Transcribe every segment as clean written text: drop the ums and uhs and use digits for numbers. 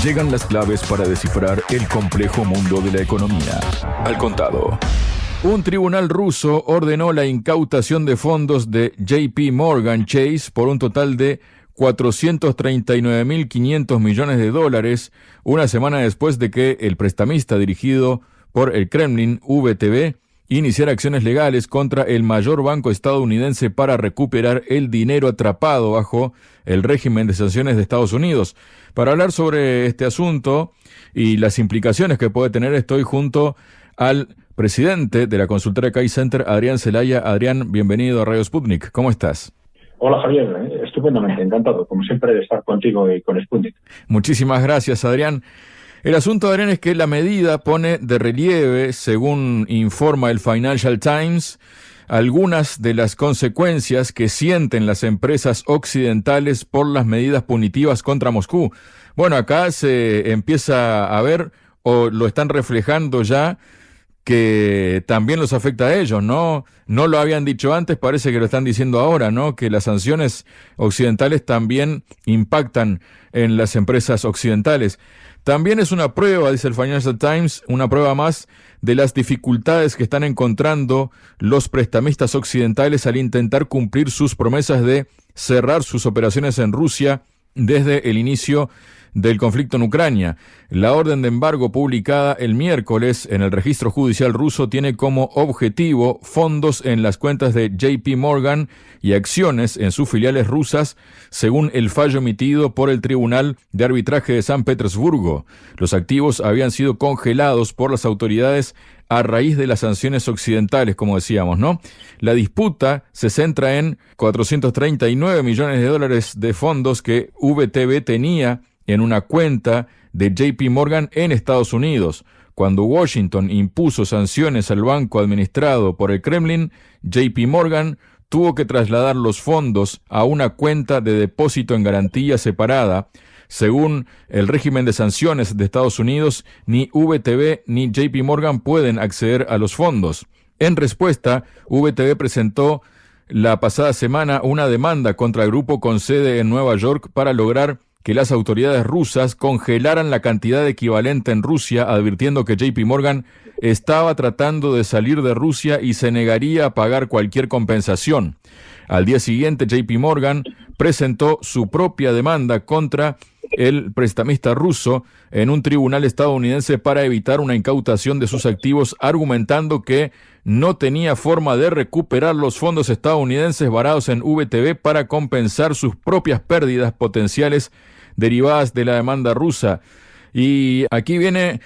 Llegan las claves para descifrar el complejo mundo de la economía. Al contado. Un tribunal ruso ordenó la incautación de fondos de JP Morgan Chase por un total de 439.500 millones de dólares, una semana después de que el prestamista dirigido por el Kremlin, VTB, iniciara acciones legales contra el mayor banco estadounidense para recuperar el dinero atrapado bajo el régimen de sanciones de Estados Unidos. Para hablar sobre este asunto y las implicaciones que puede tener, estoy junto al presidente de la consultora CAI Center, Adrián Celaya. Adrián, bienvenido a Radio Sputnik. ¿Cómo estás? Hola Javier, estupendamente, encantado, como siempre, de estar contigo y con Sputnik. Muchísimas gracias, Adrián. El asunto, Adrián, es que la medida pone de relieve, según informa el Financial Times, algunas de las consecuencias que sienten las empresas occidentales por las medidas punitivas contra Moscú. Bueno, acá se empieza a ver, o lo están reflejando ya, que también los afecta a ellos, ¿no? No lo habían dicho antes, parece que lo están diciendo ahora, ¿no? Que las sanciones occidentales también impactan en las empresas occidentales. También es una prueba, dice el Financial Times, una prueba más de las dificultades que están encontrando los prestamistas occidentales al intentar cumplir sus promesas de cerrar sus operaciones en Rusia desde el inicio del conflicto en Ucrania. La orden de embargo publicada el miércoles en el registro judicial ruso tiene como objetivo fondos en las cuentas de JP Morgan y acciones en sus filiales rusas, según el fallo emitido por el Tribunal de Arbitraje de San Petersburgo. Los activos habían sido congelados por las autoridades a raíz de las sanciones occidentales, como decíamos, ¿no? La disputa se centra en 439 millones de dólares de fondos que VTB tenía en una cuenta de JP Morgan en Estados Unidos. Cuando Washington impuso sanciones al banco administrado por el Kremlin, JP Morgan tuvo que trasladar los fondos a una cuenta de depósito en garantía separada. Según el régimen de sanciones de Estados Unidos, ni VTB ni JP Morgan pueden acceder a los fondos. En respuesta, VTB presentó la pasada semana una demanda contra el grupo con sede en Nueva York para lograr que las autoridades rusas congelaran la cantidad equivalente en Rusia, advirtiendo que JP Morgan estaba tratando de salir de Rusia y se negaría a pagar cualquier compensación. Al día siguiente, JP Morgan presentó su propia demanda contra el prestamista ruso en un tribunal estadounidense para evitar una incautación de sus activos, argumentando que no tenía forma de recuperar los fondos estadounidenses varados en VTB para compensar sus propias pérdidas potenciales derivadas de la demanda rusa. Y aquí viene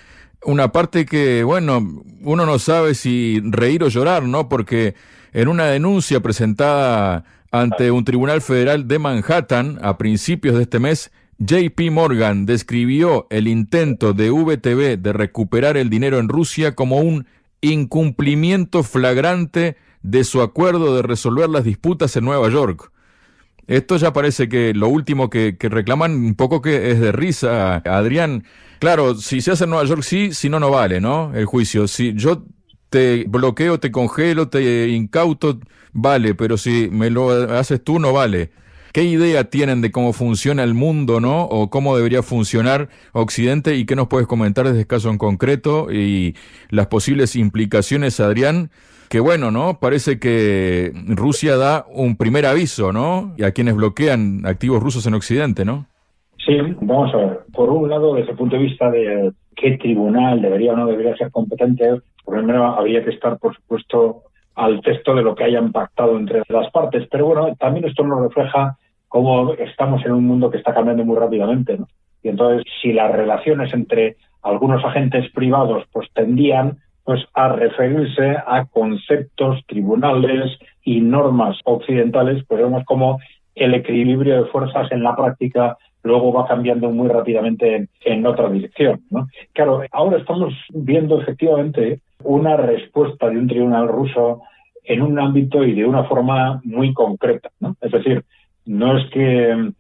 una parte que, bueno, uno no sabe si reír o llorar, ¿no? Porque en una denuncia presentada ante un tribunal federal de Manhattan a principios de este mes, JP Morgan describió el intento de VTB de recuperar el dinero en Rusia como un incumplimiento flagrante de su acuerdo de resolver las disputas en Nueva York. Esto ya parece que lo último que reclaman un poco que es de risa, Adrián. Claro, si se hace en Nueva York sí, si no, no vale, ¿no? El juicio. Si yo te bloqueo, te congelo, te incauto, vale, pero si me lo haces tú, no vale. ¿Qué idea tienen de cómo funciona el mundo, no? O cómo debería funcionar Occidente, y qué nos puedes comentar de este caso en concreto y las posibles implicaciones, Adrián? Que bueno, ¿no? Parece que Rusia da un primer aviso, ¿no? Y a quienes bloquean activos rusos en Occidente, ¿no? Sí, vamos a ver. Por un lado, desde el punto de vista de qué tribunal debería o no debería ser competente, por lo menos habría que estar, por supuesto, al texto de lo que hayan pactado entre las partes. Pero bueno, también esto nos refleja cómo estamos en un mundo que está cambiando muy rápidamente, ¿no? Y entonces, si las relaciones entre algunos agentes privados pues tendían pues a referirse a conceptos, tribunales y normas occidentales, pues vemos cómo el equilibrio de fuerzas en la práctica luego va cambiando muy rápidamente en otra dirección, ¿no? Claro, ahora estamos viendo efectivamente una respuesta de un tribunal ruso en un ámbito y de una forma muy concreta, ¿no? Es decir, no es que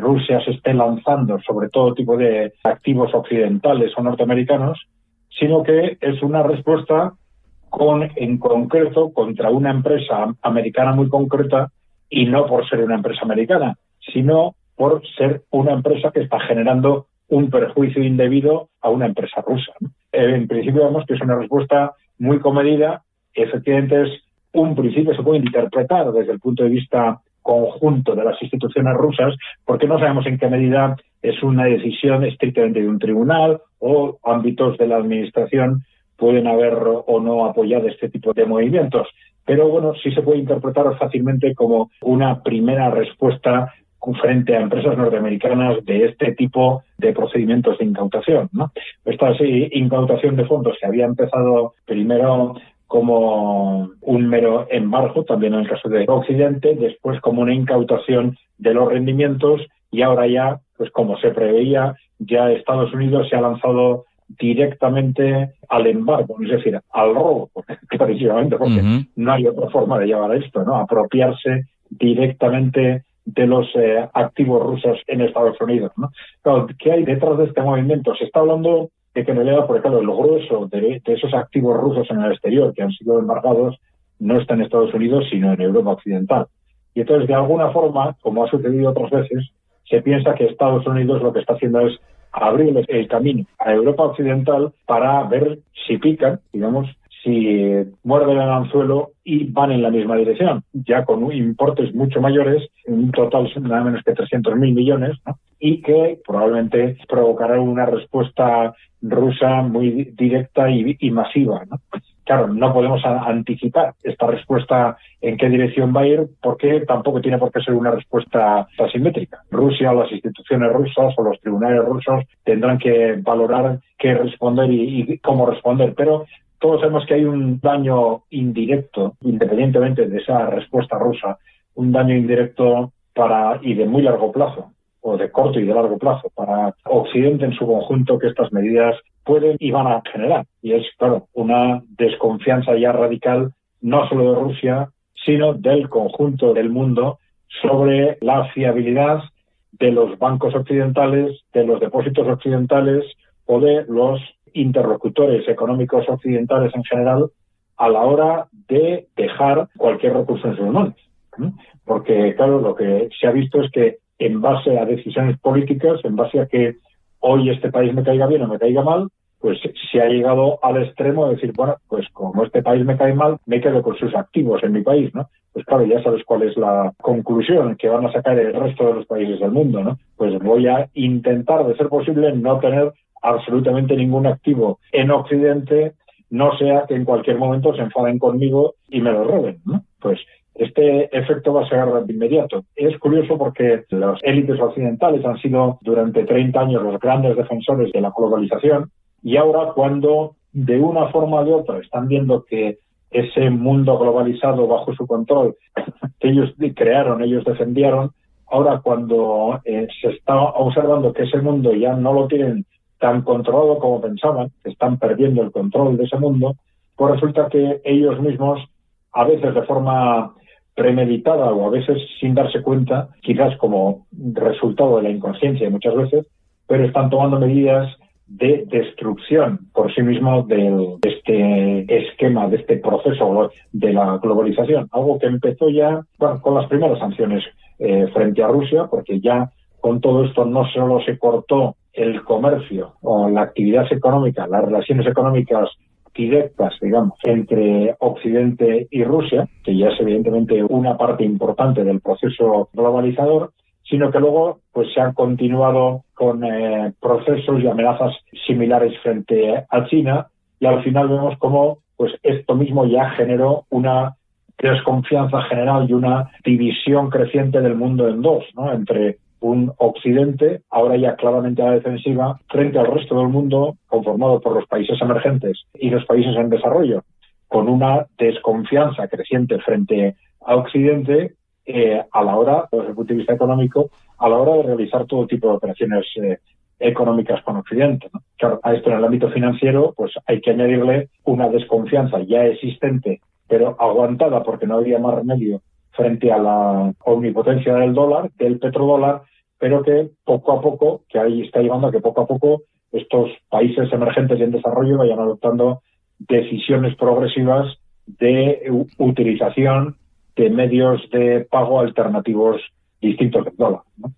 Rusia se esté lanzando sobre todo tipo de activos occidentales o norteamericanos, sino que es una respuesta en concreto contra una empresa americana muy concreta, y no por ser una empresa americana, sino por ser una empresa que está generando un perjuicio indebido a una empresa rusa, ¿no? En principio vemos que es una respuesta muy comedida. Efectivamente es un principio, se puede interpretar desde el punto de vista conjunto de las instituciones rusas, porque no sabemos en qué medida es una decisión estrictamente de un tribunal o ámbitos de la administración pueden haber o no apoyado este tipo de movimientos. Pero bueno, sí se puede interpretar fácilmente como una primera respuesta frente a empresas norteamericanas de este tipo de procedimientos de incautación, ¿no? Esta incautación de fondos que había empezado primero como un mero embargo, también en el caso de Occidente, después como una incautación de los rendimientos y ahora ya, pues como se preveía, ya Estados Unidos se ha lanzado directamente al embargo, es decir, al robo, clarísimamente, porque no hay otra forma de llevar a esto, ¿no? Apropiarse directamente de los activos rusos en Estados Unidos, ¿no? Claro, ¿qué hay detrás de este movimiento? Se está hablando de que en realidad, por ejemplo, el grueso de esos activos rusos en el exterior que han sido embargados no está en Estados Unidos, sino en Europa Occidental. Y entonces, de alguna forma, como ha sucedido otras veces, se piensa que Estados Unidos lo que está haciendo es abrirles el camino a Europa Occidental para ver si pican, digamos, si muerden el anzuelo y van en la misma dirección, ya con importes mucho mayores, un total nada menos que 300.000 millones, ¿no? Y que probablemente provocará una respuesta rusa muy directa y masiva, ¿no? Claro, no podemos anticipar esta respuesta en qué dirección va a ir, porque tampoco tiene por qué ser una respuesta asimétrica. Rusia, las instituciones rusas o los tribunales rusos tendrán que valorar qué responder y cómo responder, pero todos sabemos que hay un daño indirecto, independientemente de esa respuesta rusa, un daño indirecto y de muy largo plazo, o de corto y de largo plazo, para Occidente en su conjunto, que estas medidas pueden y van a generar. Y es, claro, una desconfianza ya radical, no solo de Rusia, sino del conjunto del mundo sobre la fiabilidad de los bancos occidentales, de los depósitos occidentales o de los interlocutores económicos occidentales en general a la hora de dejar cualquier recurso en sus manos. Porque, claro, lo que se ha visto es que en base a decisiones políticas, en base a que hoy este país me caiga bien o me caiga mal, pues se ha llegado al extremo de decir, bueno, pues como este país me cae mal, me quedo con sus activos en mi país, ¿no? Pues claro, ya sabes cuál es la conclusión que van a sacar el resto de los países del mundo, ¿no? Pues voy a intentar, de ser posible, no tener absolutamente ningún activo en Occidente, no sea que en cualquier momento se enfaden conmigo y me lo roben, ¿no? Pues este efecto va a ser de inmediato. Es curioso porque las élites occidentales han sido durante 30 años los grandes defensores de la globalización y ahora cuando de una forma o de otra están viendo que ese mundo globalizado bajo su control que ellos crearon, ellos defendieron, ahora cuando se está observando que ese mundo ya no lo tienen tan controlado como pensaban, que están perdiendo el control de ese mundo, pues resulta que ellos mismos, a veces de forma premeditada o a veces sin darse cuenta, quizás como resultado de la inconsciencia muchas veces, pero están tomando medidas de destrucción por sí mismos de este esquema, de este proceso de la globalización. Algo que empezó ya con las primeras sanciones frente a Rusia, porque ya con todo esto no solo se cortó el comercio o la actividad económica, las relaciones económicas directas, digamos, entre Occidente y Rusia, que ya es evidentemente una parte importante del proceso globalizador, sino que luego pues se han continuado con procesos y amenazas similares frente a China, y al final vemos cómo pues esto mismo ya generó una desconfianza general y una división creciente del mundo en dos, ¿no? Entre un Occidente, ahora ya claramente a la defensiva, frente al resto del mundo, conformado por los países emergentes y los países en desarrollo, con una desconfianza creciente frente a Occidente a la hora, desde el punto de vista económico, a la hora de realizar todo tipo de operaciones económicas con Occidente, ¿no? Claro, a esto en el ámbito financiero, pues hay que añadirle una desconfianza ya existente, pero aguantada porque no había más remedio frente a la omnipotencia del dólar, del petrodólar, pero que poco a poco, que ahí está llevando a que poco a poco estos países emergentes y en desarrollo vayan adoptando decisiones progresivas de utilización de medios de pago alternativos distintos del dólar, ¿no?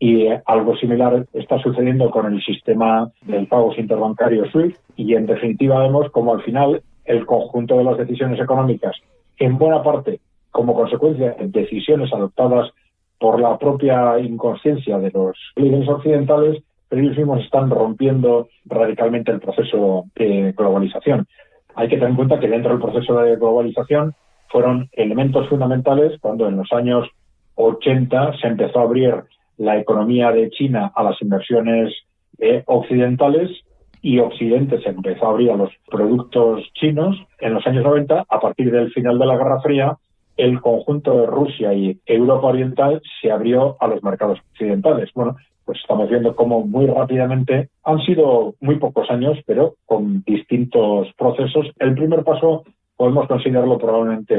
Y algo similar está sucediendo con el sistema del pagos interbancario SWIFT, y en definitiva vemos como al final el conjunto de las decisiones económicas, en buena parte como consecuencia de decisiones adoptadas por la propia inconsciencia de los líderes occidentales, pero ellos mismos están rompiendo radicalmente el proceso de globalización. Hay que tener en cuenta que dentro del proceso de globalización fueron elementos fundamentales cuando en los años 80 se empezó a abrir la economía de China a las inversiones occidentales, y Occidente se empezó a abrir a los productos chinos. En los años 90, a partir del final de la Guerra Fría, el conjunto de Rusia y Europa Oriental se abrió a los mercados occidentales. Bueno, pues estamos viendo cómo muy rápidamente, han sido muy pocos años, pero con distintos procesos. El primer paso podemos considerarlo probablemente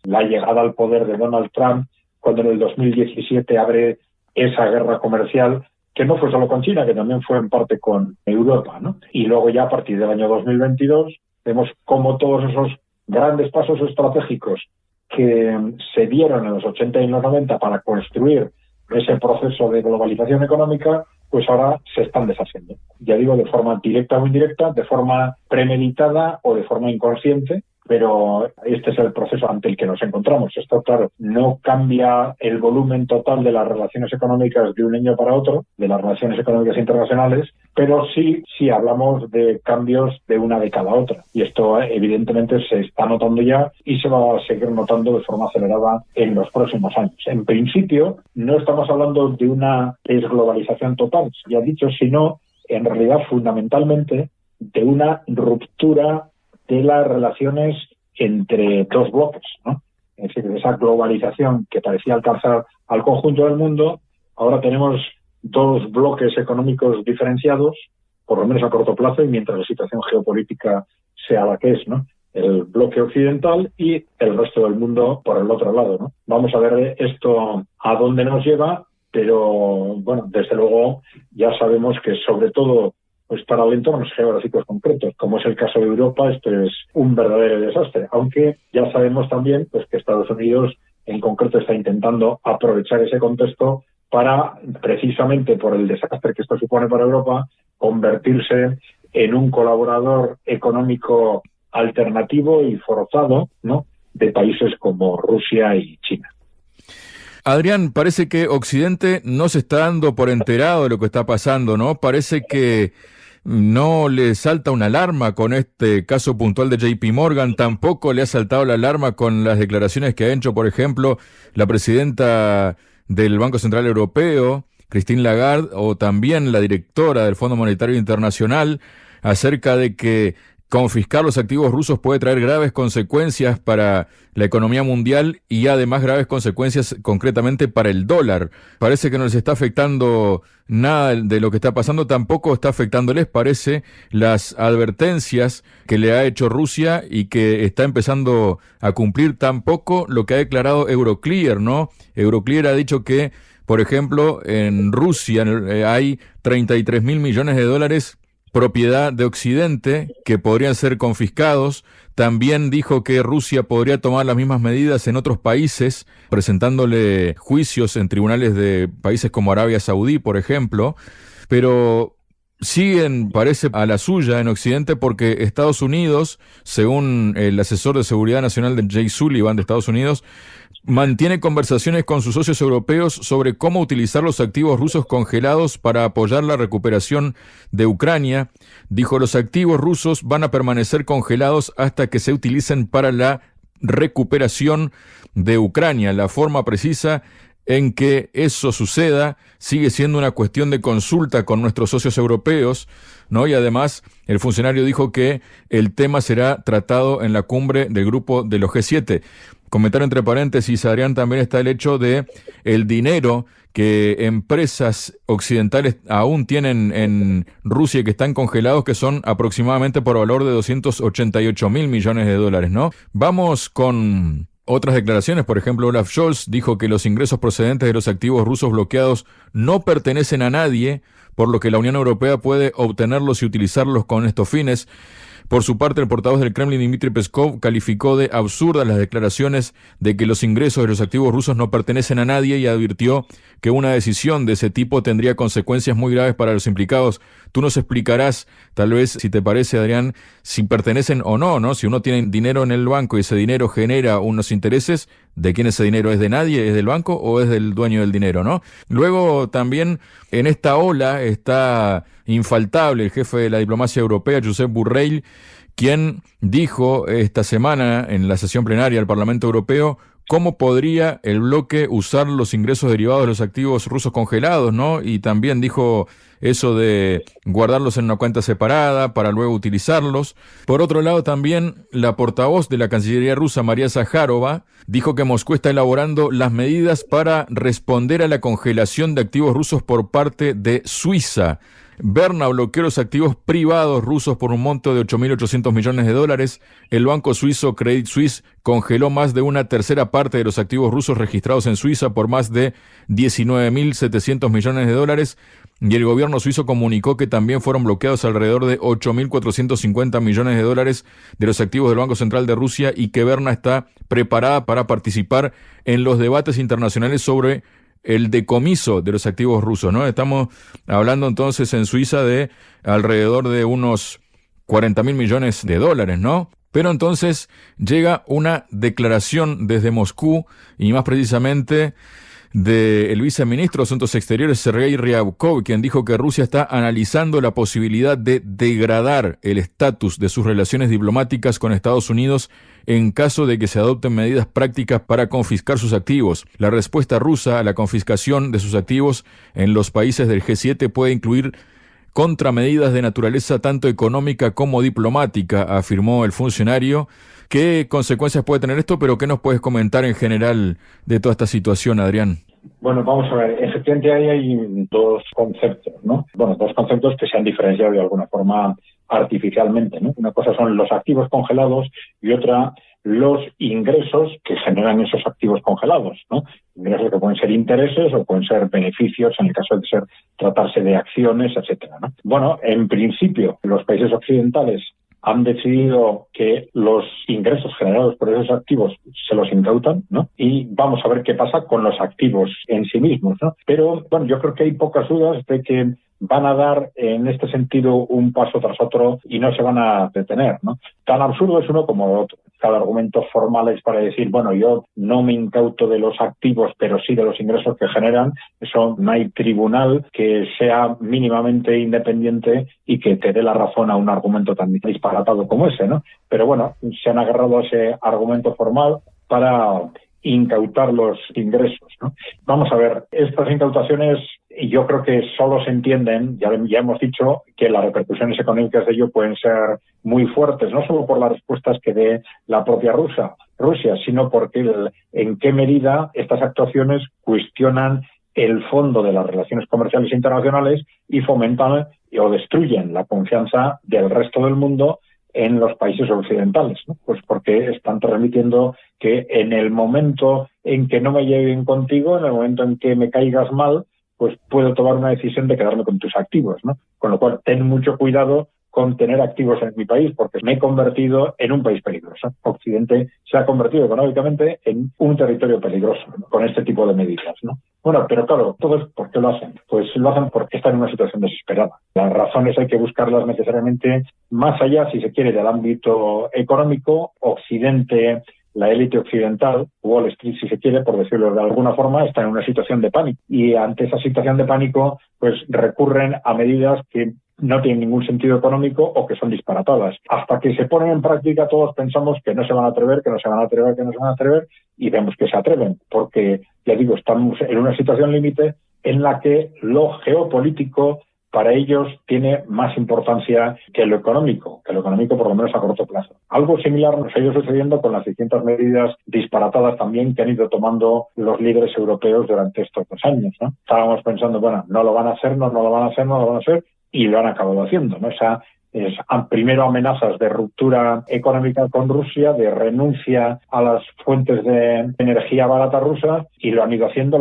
la llegada al poder de Donald Trump, cuando en el 2017 abre esa guerra comercial, que no fue solo con China, que también fue en parte con Europa, ¿no? Y luego ya a partir del año 2022 vemos cómo todos esos grandes pasos estratégicos que se dieron en los 80 y en los 90 para construir ese proceso de globalización económica, pues ahora se están deshaciendo. Ya digo, de forma directa o indirecta, de forma premeditada o de forma inconsciente, pero este es el proceso ante el que nos encontramos. Esto, claro, no cambia el volumen total de las relaciones económicas de un año para otro, de las relaciones económicas internacionales, pero sí hablamos de cambios de una década a otra. Y esto evidentemente se está notando ya y se va a seguir notando de forma acelerada en los próximos años. En principio, no estamos hablando de una desglobalización total, ya dicho, sino en realidad fundamentalmente de una ruptura de las relaciones entre dos bloques, ¿no? Es decir, esa globalización que parecía alcanzar al conjunto del mundo, ahora tenemos dos bloques económicos diferenciados, por lo menos a corto plazo, y mientras la situación geopolítica sea la que es, ¿no? El bloque occidental y el resto del mundo por el otro lado, ¿no? Vamos a ver esto a dónde nos lleva, pero bueno, desde luego ya sabemos que sobre todo pues para entornos geográficos concretos, como es el caso de Europa, esto es un verdadero desastre, aunque ya sabemos también pues que Estados Unidos en concreto está intentando aprovechar ese contexto para, precisamente por el desastre que esto supone para Europa, convertirse en un colaborador económico alternativo y forzado, ¿no?, de países como Rusia y China. Adrián, parece que Occidente no se está dando por enterado de lo que está pasando, ¿no? Parece que no le salta una alarma con este caso puntual de JP Morgan, tampoco le ha saltado la alarma con las declaraciones que ha hecho, por ejemplo, la presidenta del Banco Central Europeo, Christine Lagarde, o también la directora del Fondo Monetario Internacional, acerca de que confiscar los activos rusos puede traer graves consecuencias para la economía mundial y además graves consecuencias concretamente para el dólar. Parece que no les está afectando nada de lo que está pasando, tampoco está afectándoles, parece, las advertencias que le ha hecho Rusia y que está empezando a cumplir tampoco lo que ha declarado Euroclear, ¿no? Euroclear ha dicho que, por ejemplo, en Rusia hay 33.000 millones de dólares propiedad de Occidente que podrían ser confiscados. También dijo que Rusia podría tomar las mismas medidas en otros países, presentándole juicios en tribunales de países como Arabia Saudí, por ejemplo, pero siguen, parece, a la suya en Occidente porque Estados Unidos, según el asesor de seguridad nacional de Jake Sullivan de Estados Unidos, mantiene conversaciones con sus socios europeos sobre cómo utilizar los activos rusos congelados para apoyar la recuperación de Ucrania. Dijo, los activos rusos van a permanecer congelados hasta que se utilicen para la recuperación de Ucrania. La forma precisa en que eso suceda sigue siendo una cuestión de consulta con nuestros socios europeos, ¿no? Y además el funcionario dijo que el tema será tratado en la cumbre del grupo de los G7. Comentar entre paréntesis, Adrián, también está el hecho de el dinero que empresas occidentales aún tienen en Rusia y que están congelados, que son aproximadamente por valor de 288.000 millones de dólares, ¿no? Vamos con otras declaraciones. Por ejemplo, Olaf Scholz dijo que los ingresos procedentes de los activos rusos bloqueados no pertenecen a nadie, por lo que la Unión Europea puede obtenerlos y utilizarlos con estos fines. Por su parte, el portavoz del Kremlin, Dmitry Peskov, calificó de absurdas las declaraciones de que los ingresos de los activos rusos no pertenecen a nadie y advirtió que una decisión de ese tipo tendría consecuencias muy graves para los implicados. Tú nos explicarás, tal vez, si te parece, Adrián, si pertenecen o no, ¿no? Si uno tiene dinero en el banco y ese dinero genera unos intereses, ¿de quién ese dinero? ¿Es de nadie? ¿Es del banco o es del dueño del dinero, no? Luego, también, en esta ola está infaltable el jefe de la diplomacia europea, Josep Borrell, quien dijo esta semana en la sesión plenaria del Parlamento Europeo cómo podría el bloque usar los ingresos derivados de los activos rusos congelados, ¿no? Y también dijo eso de guardarlos en una cuenta separada para luego utilizarlos. Por otro lado, también la portavoz de la Cancillería rusa, María Zaharova, dijo que Moscú está elaborando las medidas para responder a la congelación de activos rusos por parte de Suiza. Berna bloqueó los activos privados rusos por un monto de $8.800 millones. El banco suizo Credit Suisse congeló más de una tercera parte de los activos rusos registrados en Suiza por más de $19.700 millones. Y el gobierno suizo comunicó que también fueron bloqueados alrededor de $8.450 millones de los activos del Banco Central de Rusia y que Berna está preparada para participar en los debates internacionales sobre el decomiso de los activos rusos, ¿no? Estamos hablando entonces en Suiza de alrededor de unos $40.000 millones, ¿no? Pero entonces llega una declaración desde Moscú y más precisamente del viceministro de Asuntos Exteriores, Sergei Ryabkov, quien dijo que Rusia está analizando la posibilidad de degradar el estatus de sus relaciones diplomáticas con Estados Unidos en caso de que se adopten medidas prácticas para confiscar sus activos. La respuesta rusa a la confiscación de sus activos en los países del G7 puede incluir contramedidas de naturaleza tanto económica como diplomática, afirmó el funcionario. ¿Qué consecuencias puede tener esto? Pero ¿qué nos puedes comentar en general de toda esta situación, Adrián? Bueno, vamos a ver. Efectivamente ahí hay dos conceptos, ¿no? Bueno, dos conceptos que se han diferenciado de alguna forma artificialmente, ¿no? Una cosa son los activos congelados y otra los ingresos que generan esos activos congelados, ¿no? Ingresos que pueden ser intereses o pueden ser beneficios en el caso de tratarse de acciones, etcétera, ¿no? Bueno, en principio, los países occidentales han decidido que los ingresos generados por esos activos se los incautan, ¿no? Y vamos a ver qué pasa con los activos en sí mismos, ¿no? Pero, bueno, yo creo que hay pocas dudas de que van a dar en este sentido un paso tras otro y no se van a detener, ¿no? Tan absurdo es uno como el otro. Cada argumento formal es para decir, bueno, yo no me incauto de los activos, pero sí de los ingresos que generan. Eso no hay tribunal que sea mínimamente independiente y que te dé la razón a un argumento tan disparatado como ese, ¿no? Pero bueno, se han agarrado a ese argumento formal para incautar los ingresos, ¿no? Vamos a ver, estas incautaciones yo creo que solo se entienden, ya hemos dicho que las repercusiones económicas de ello pueden ser muy fuertes, no solo por las respuestas que dé la propia Rusia, sino porque en qué medida estas actuaciones cuestionan el fondo de las relaciones comerciales internacionales y fomentan o destruyen la confianza del resto del mundo en los países occidentales, ¿no? Pues porque están transmitiendo que en el momento en que no me lleve bien contigo, en el momento en que me caigas mal, pues puedo tomar una decisión de quedarme con tus activos, ¿no? Con lo cual, ten mucho cuidado con tener activos en mi país, porque me he convertido en un país peligroso. Occidente se ha convertido económicamente en un territorio peligroso, ¿no? Con este tipo de medidas, ¿no? Bueno, pero claro, todo es ¿por qué lo hacen? Pues lo hacen porque están en una situación desesperada. Las razones hay que buscarlas necesariamente más allá, si se quiere, del ámbito económico. Occidente, la élite occidental, Wall Street, si se quiere, por decirlo de alguna forma, está en una situación de pánico. Y ante esa situación de pánico, pues recurren a medidas que no tienen ningún sentido económico o que son disparatadas. Hasta que se ponen en práctica, todos pensamos que no se van a atrever, y vemos que se atreven, porque, ya digo, estamos en una situación límite en la que lo geopolítico para ellos tiene más importancia que lo económico por lo menos a corto plazo. Algo similar nos ha ido sucediendo con las distintas medidas disparatadas también que han ido tomando los líderes europeos durante estos 2 años, ¿no? Estábamos pensando, bueno, no lo van a hacer, y lo han acabado haciendo, ¿no? Primero amenazas de ruptura económica con Rusia, de renuncia a las fuentes de energía barata rusa, y lo han ido haciendo,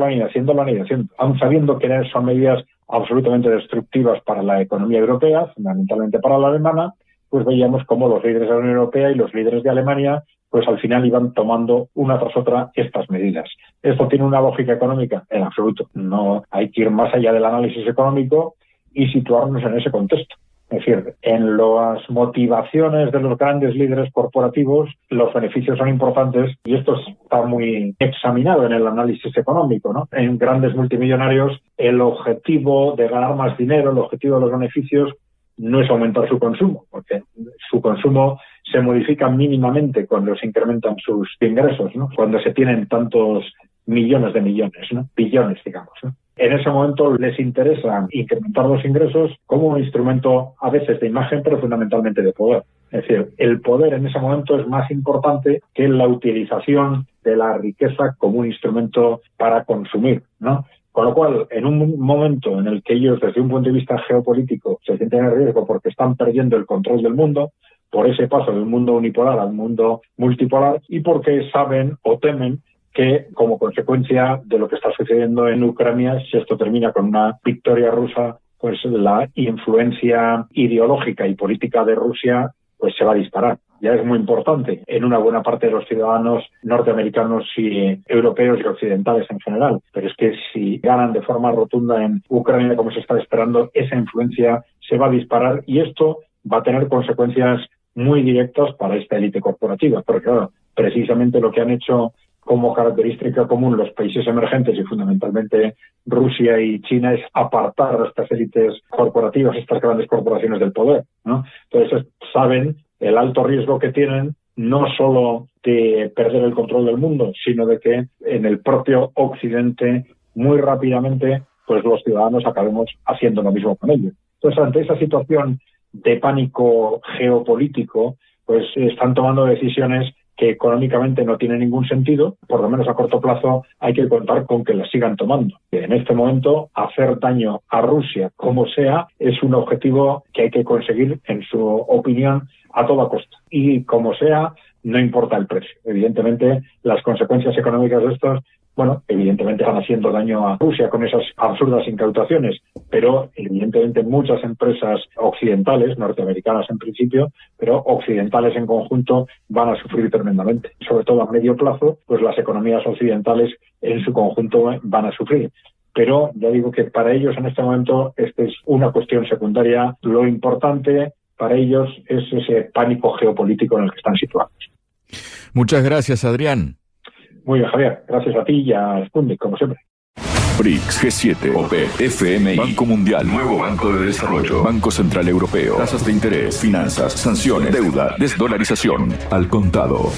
aun sabiendo que son medidas absolutamente destructivas para la economía europea, fundamentalmente para la alemana, pues veíamos cómo los líderes de la Unión Europea y los líderes de Alemania pues al final iban tomando una tras otra estas medidas. ¿Esto tiene una lógica económica? En absoluto. No, hay que ir más allá del análisis económico y situarnos en ese contexto. Es decir, en las motivaciones de los grandes líderes corporativos, los beneficios son importantes y esto está muy examinado en el análisis económico, ¿no? En grandes multimillonarios, el objetivo de ganar más dinero, el objetivo de los beneficios, no es aumentar su consumo, porque su consumo se modifica mínimamente cuando se incrementan sus ingresos, ¿no? Cuando se tienen tantos millones de millones, ¿no? Billones, digamos, ¿no? En ese momento les interesa incrementar los ingresos como un instrumento a veces de imagen, pero fundamentalmente de poder. Es decir, el poder en ese momento es más importante que la utilización de la riqueza como un instrumento para consumir, ¿no? Con lo cual, en un momento en el que ellos, desde un punto de vista geopolítico, se sienten en riesgo porque están perdiendo el control del mundo, por ese paso de un mundo unipolar a un mundo multipolar, y porque saben o temen que, como consecuencia de lo que está sucediendo en Ucrania, si esto termina con una victoria rusa, pues la influencia ideológica y política de Rusia pues se va a disparar. Ya es muy importante en una buena parte de los ciudadanos norteamericanos y europeos y occidentales en general. Pero es que si ganan de forma rotunda en Ucrania, como se está esperando, esa influencia se va a disparar y esto va a tener consecuencias muy directas para esta élite corporativa. Porque, claro, precisamente lo que han hecho como característica común los países emergentes y fundamentalmente Rusia y China es apartar a estas élites corporativas, estas grandes corporaciones del poder, ¿no? Entonces saben el alto riesgo que tienen no solo de perder el control del mundo, sino de que en el propio Occidente muy rápidamente pues los ciudadanos acabemos haciendo lo mismo con ellos. Entonces, ante esa situación de pánico geopolítico, pues están tomando decisiones que económicamente no tienen ningún sentido, por lo menos a corto plazo hay que contar con que las sigan tomando. En este momento, hacer daño a Rusia, como sea, es un objetivo que hay que conseguir, en su opinión, a toda costa. Y como sea, no importa el precio. Evidentemente, las consecuencias económicas de estos, bueno, evidentemente van haciendo daño a Rusia con esas absurdas incautaciones, pero evidentemente muchas empresas occidentales, norteamericanas en principio, pero occidentales en conjunto, van a sufrir tremendamente. Sobre todo a medio plazo, pues las economías occidentales en su conjunto van a sufrir. Pero ya digo que para ellos en este momento esta es una cuestión secundaria. Lo importante para ellos es ese pánico geopolítico en el que están situados. Muchas gracias, Adrián. Muy bien, Javier. Gracias a ti y a Sputnik, como siempre. BRICS, G7, OPEP, FMI, Banco Mundial, Nuevo Banco de Desarrollo, Banco Central Europeo, tasas de interés, finanzas, sanciones, deuda, desdolarización, al contado.